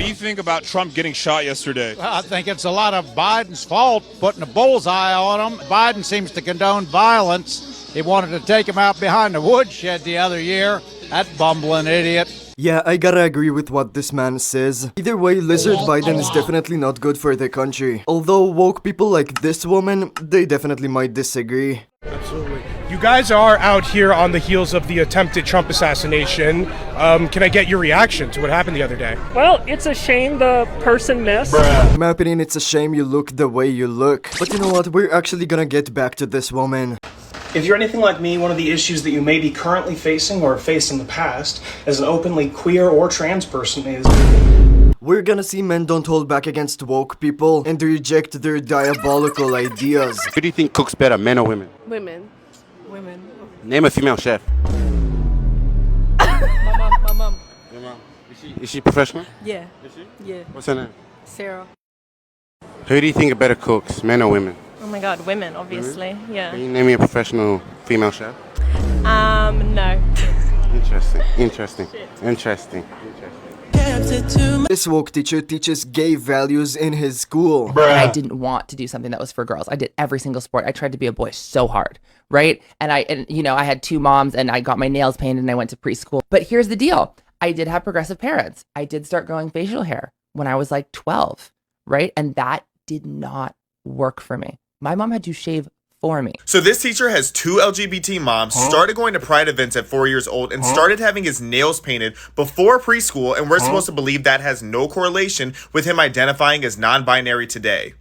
do you think about Trump getting shot yesterday? I think it's a lot of Biden's fault, putting a bullseye on him. Biden seems to condone violence. He wanted to take him out behind the woodshed the other year. That bumbling idiot. Yeah, I gotta agree with what this man says. Either way, Lizard Biden is definitely not good for the country. Although woke people like this woman, they definitely might disagree. Absolutely. You guys are out here on the heels of the attempted Trump assassination. Can I get your reaction to what happened the other day? Well, it's a shame the person missed. In my opinion, it's a shame you look the way you look. But you know what, we're actually gonna get back to this woman. If you're anything like me, one of the issues that you may be currently facing or faced in the past as an openly queer or trans person is... We're gonna see men don't hold back against woke people and reject their diabolical ideas. Who do you think cooks better, men or women? Women. Women. Name a female chef. My mom. Your mom. Is she professional? Yeah. Is she? Yeah. What's her name? Sarah. Who do you think are better cooks, men or women? Oh my god, women, obviously. Can Yeah. you name me a professional female chef? No. Interesting. This woke teacher teaches gay values in his school. I didn't want to do something that was for girls. I did every single sport. I tried to be a boy so hard, right? And I had two moms and I got my nails painted and I went to preschool. But here's the deal. I did have progressive parents. I did start growing facial hair when I was like 12, right? And that did not work for me. My mom had to shave for me. So this teacher has two LGBT moms, started going to pride events at 4 years old, and started having his nails painted before preschool, and we're supposed to believe that has no correlation with him identifying as non-binary today.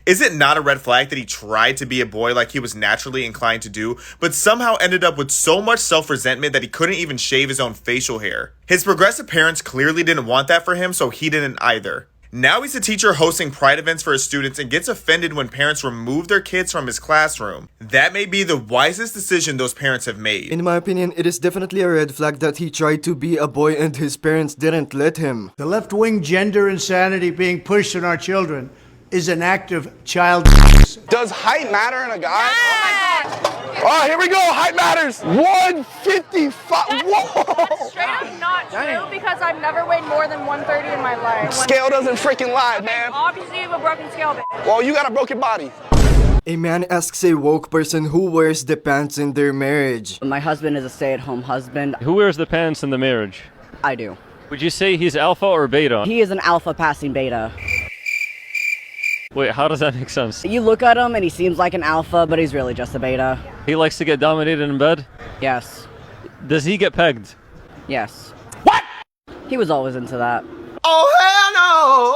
Is it not a red flag that he tried to be a boy like he was naturally inclined to do, but somehow ended up with so much self-resentment that he couldn't even shave his own facial hair? His progressive parents clearly didn't want that for him, so he didn't either. Now he's a teacher hosting pride events for his students and gets offended when parents remove their kids from his classroom. That may be the wisest decision those parents have made. In my opinion, it is definitely a red flag that he tried to be a boy and his parents didn't let him. The left-wing gender insanity being pushed on our children is an act of child. Does height matter in a guy? Oh, here we go. Height matters. 155. Whoa. That's straight up not true because I've never weighed more than 130 in my life. Scale doesn't freaking lie, man. Obviously, you have a broken scale, bitch. Well, you got a broken body. A man asks a woke person who wears the pants in their marriage. My husband is a stay-at-home husband. Who wears the pants in the marriage? I do. Would you say he's alpha or beta? He is an alpha passing beta. Wait, how does that make sense? You look at him and he seems like an alpha, but he's really just a beta. He likes to get dominated in bed? Yes. Does he get pegged? Yes. What? He was always into that. Oh, hell no!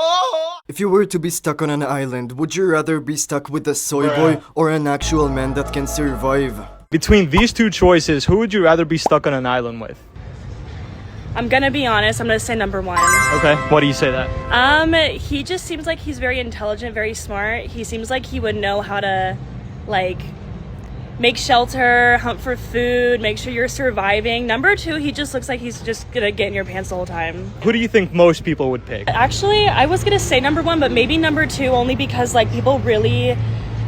If you were to be stuck on an island, would you rather be stuck with a soy boy or an actual man that can survive? Between these two choices, who would you rather be stuck on an island with? I'm gonna be honest, I'm gonna say number one. Okay, why do you say that? He just seems like he's very intelligent, very smart. He seems like he would know how to, like, make shelter, hunt for food, make sure you're surviving. Number two, he just looks like he's just gonna get in your pants the whole time. Who do you think most people would pick? Actually, I was gonna say number one, but maybe number two only because, like, people really,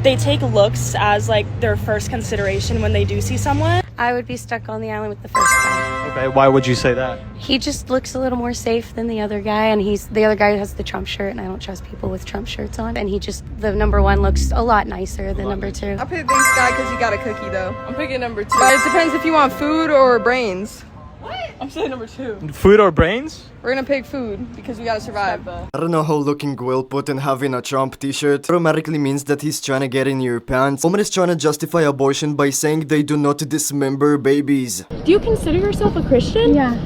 they take looks as, like, their first consideration when they do see someone. I would be stuck on the island with the first guy. Okay, why would you say that? He just looks a little more safe than the other guy, and the other guy has the Trump shirt, and I don't trust people with Trump shirts on. And the number one looks a lot nicer than number two. I picked this guy because he got a cookie, though. I'm picking number two. But it depends if you want food or brains. What? I'm saying number two. Food or brains? We're gonna pick food because we gotta survive. I don't know how looking well put and having a Trump t-shirt automatically means that he's trying to get in your pants. Woman is trying to justify abortion by saying they do not dismember babies. Do you consider yourself a Christian? Yeah.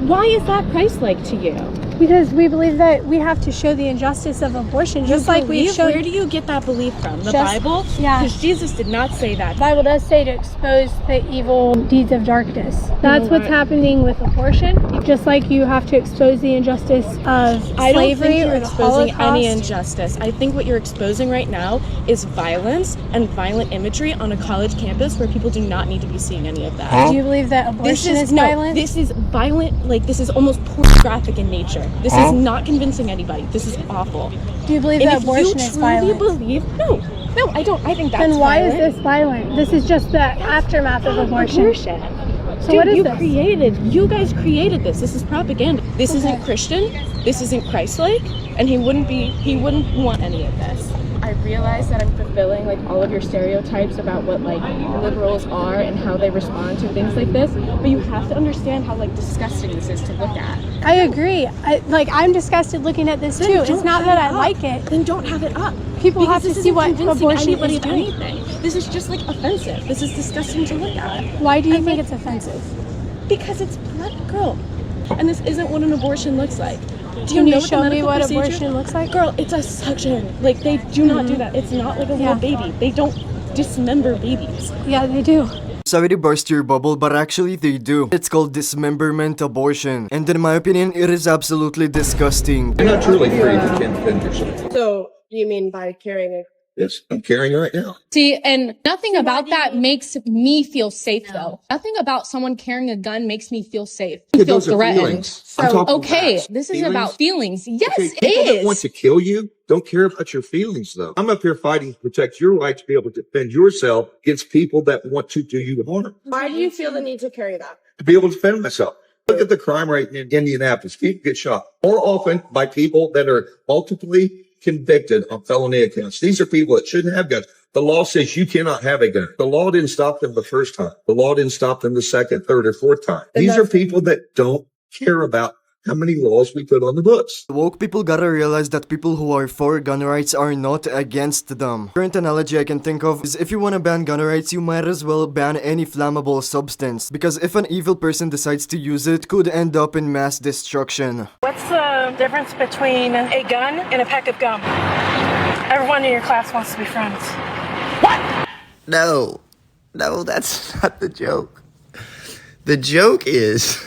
Why is that Christ-like to you? Because we believe that we have to show the injustice of abortion, just like we showed. Where do you get that belief from? The Bible? Yeah. Because Jesus did not say that. The Bible does say to expose the evil deeds of darkness. That's what's happening with abortion. Just like you have to expose the injustice of slavery I don't think you're or the exposing Holocaust. any injustice. I think what you're exposing right now is violence and violent imagery on a college campus where people do not need to be seeing any of that. Do you believe that abortion is violent? This is violent, like this is almost pornographic in nature. This is not convincing anybody. This is awful. Do you believe that abortion is violent? No, I don't. I think that's Then why violent. is this violent? This is just the aftermath of abortion. So what is this? You guys created this. This is propaganda. This isn't Christian. This isn't Christ-like, and he wouldn't want any of this. I realize that I'm fulfilling like all of your stereotypes about what like liberals are and how they respond to things like this, but you have to understand how like disgusting this is to look at. I agree. I'm disgusted looking at this too. It's not that I like it. Then don't have it up. People have to see what abortion is doing. Anything. This is just like offensive. This is disgusting to look at. Why do you think it's offensive? Because it's blood, girl. And this isn't what an abortion looks like. Do Can you know you show me what procedure? abortion looks like? Girl, it's a suction. Like, they do not do that. It's not like a real baby. They don't dismember babies. Yeah, they do. Sorry to burst your bubble, but actually they do. It's called dismemberment abortion. And in my opinion, it is absolutely disgusting. You're not truly free if you can't defend yourself. So, you mean by carrying a... Yes, I'm carrying it right now. See, and nothing about that makes me feel safe, though. Nothing about someone carrying a gun makes me feel safe. I feel threatened. So, okay, this is about feelings. Yes, okay, it people is. that want to kill you don't care about your feelings, though. I'm up here fighting to protect your right to be able to defend yourself against people that want to do you harm. Why do you feel the need to carry that? To be able to defend myself. Look at the crime rate in Indianapolis. People get shot more often by people that are multiply convicted on felony accounts. These are people that shouldn't have guns. The law says you cannot have a gun. The law didn't stop them the first time. The law didn't stop them the second, third, or fourth time. These are people that don't care about how many laws we put on the books. Woke people gotta realize that people who are for gun rights are not against them. Current analogy I can think of is if you wanna ban gun rights, you might as well ban any flammable substance. Because if an evil person decides to use it, could end up in mass destruction. What's the difference between a gun and a pack of gum? Everyone in your class wants to be friends. No, that's not the joke. The joke is,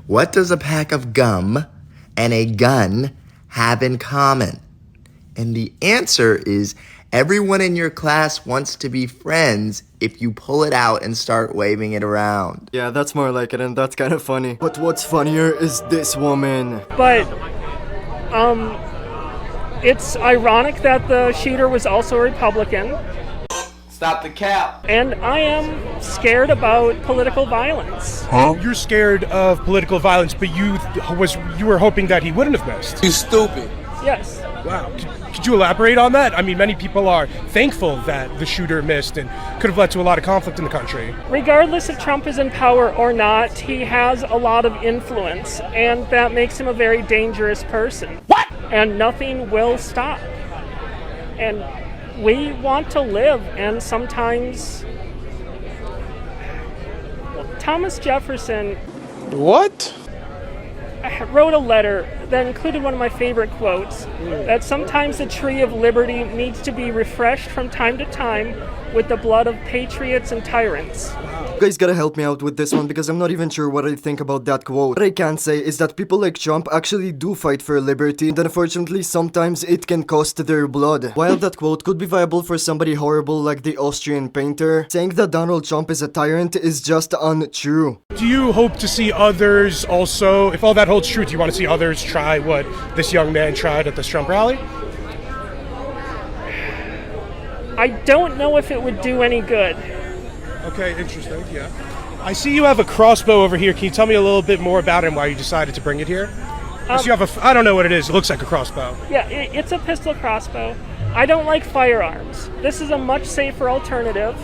what does a pack of gum and a gun have in common? And the answer is, everyone in your class wants to be friends if you pull it out and start waving it around. Yeah, that's more like it, and that's kind of funny. But what's funnier is this woman. But, it's ironic that the shooter was also a Republican. Stop the cap. And I am scared about political violence. Huh? You're scared of political violence, but you were hoping that he wouldn't have missed. You stupid. Yes. Wow. Could you elaborate on that? I mean, many people are thankful that the shooter missed and could have led to a lot of conflict in the country. Regardless if Trump is in power or not, he has a lot of influence, and that makes him a very dangerous person. What? And nothing will stop. And we want to live, and sometimes Thomas Jefferson wrote a letter that included one of my favorite quotes, that sometimes the tree of liberty needs to be refreshed from time to time with the blood of patriots and tyrants. You guys gotta help me out with this one because I'm not even sure what I think about that quote. What I can say is that people like Trump actually do fight for liberty, and unfortunately sometimes it can cost their blood. While that quote could be viable for somebody horrible like the Austrian painter, saying that Donald Trump is a tyrant is just untrue. Do you hope to see others also, if all that holds true, do you want to see others try what this young man tried at this Trump rally? I don't know if it would do any good. Okay, interesting, yeah. I see you have a crossbow over here. Can you tell me a little bit more about it and why you decided to bring it here? So you have I don't know what it is. It looks like a crossbow. Yeah, it's a pistol crossbow. I don't like firearms. This is a much safer alternative,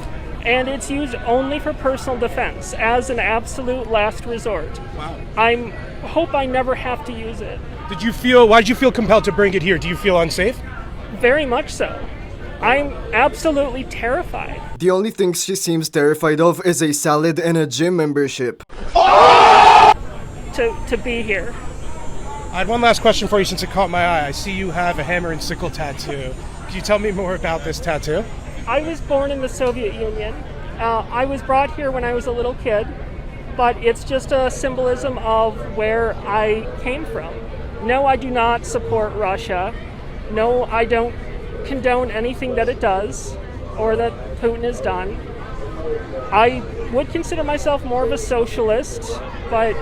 and it's used only for personal defense as an absolute last resort. Wow. I hope I never have to use it. Why did you feel compelled to bring it here? Do you feel unsafe? Very much so. I'm absolutely terrified. The only thing she seems terrified of is a salad and a gym membership. To be here. I had one last question for you since it caught my eye. I see you have a hammer and sickle tattoo. Can you tell me more about this tattoo? I was born in the Soviet Union. I was brought here when I was a little kid, but it's just a symbolism of where I came from. No, I do not support Russia. No, I don't condone anything that it does or that Putin has done. I would consider myself more of a socialist, but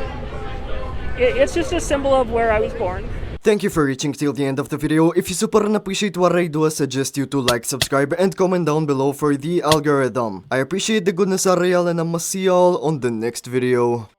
it's just a symbol of where I was born. Thank you for reaching till the end of the video. If you super appreciate what I do, I suggest you to like, subscribe, and comment down below for the algorithm. I appreciate the goodness, Ariel, and I'ma see y'all on the next video.